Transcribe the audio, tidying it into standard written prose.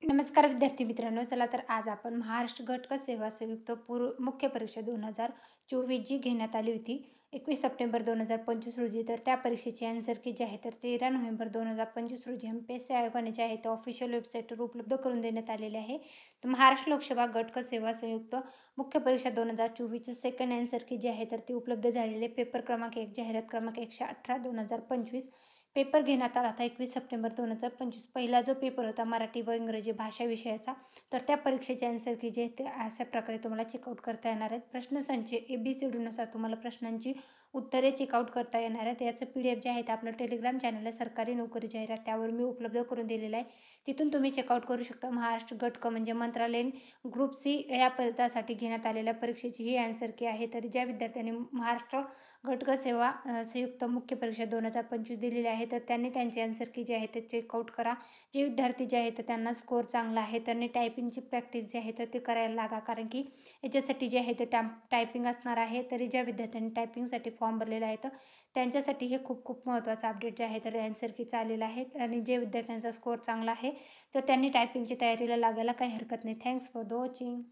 नमस्कार विद्यार्थी मित्रांनो. चला तर आज आपण महाराष्ट्र घटक सेवा संयुक्त मुख्य परीक्षा 2024 जी घेण्यात आली होती 21 सप्टेंबर 2025 रोजी. तर त्या परीक्षेची आन्सर की जी आहे तर 13 नोव्हेंबर 2025 रोजी एम-पी-एस-सी आयोगाने जे आहे ते ऑफिशियल वेबसाईटवर उपलब्ध करून देण्यात आलेले आहे. तर महाराष्ट्र लोकसेवा घटक सेवा संयुक्त मुख्य परीक्षा 2024चे सेकंड आन्सर की जी आहे तर ती उपलब्ध झालेले पेपर क्रमांक 1 जाहिरात क्रमांक 118 2025 पेपर घेण्यात आला होता 21 सप्टेंबर 2025. पहिला जो पेपर होता मराठी व इंग्रजी भाषा विषयाचा, तर त्या परीक्षेचे आन्सर की जे ते अशा प्रकारे तुम्हाला चेकआउट करता येणार आहेत. प्रश्नसंच ए-बी-सी-डीनुसार तुम्हाला प्रश्नांची उत्तरे चेकआउट करता येणार आहेत. याचं पी-डी-एफ जे आहे ते आपलं टेलिग्राम चॅनल आहे सरकारी नोकरी जाहिरात, त्यावर मी उपलब्ध करून दिलेलं आहे. तिथून तुम्ही चेकआउट करू शकता. महाराष्ट्र घटक म्हणजे मंत्रालयीन ग्रुप सी या पदासाठी घेण्यात आलेल्या परीक्षेची ही आन्सर की आहे. तर ज्या विद्यार्थ्यांनी महाराष्ट्र घटक सेवा संयुक्त मुख्य परीक्षा 2025 दिलेली आहे, तर त्यांनी त्यांची आन्सर की जे आहे ते चेकआउट करा. जे विद्यार्थी जे आहेत तर त्यांना स्कोअर चांगला आहे, त्यांनी टायपिंगची प्रॅक्टिस जी आहे तर ते करायला लागा. कारण की याच्यासाठी जे आहे ते टायपिंग असणार आहे. तरी ज्या विद्यार्थ्यांनी टायपिंगसाठी फॉर्म भरलेला आहे, तर त्यांच्यासाठी हे खूप खूप महत्त्वाचं अपडेट जे आहे तर आन्सर कीचं आलेलं आहे. आणि जे विद्यार्थ्यांचा स्कोअर चांगला आहे, तर त्यांनी टायपिंगची तयारीला लागायला काही हरकत नाही. Thanks for the watching.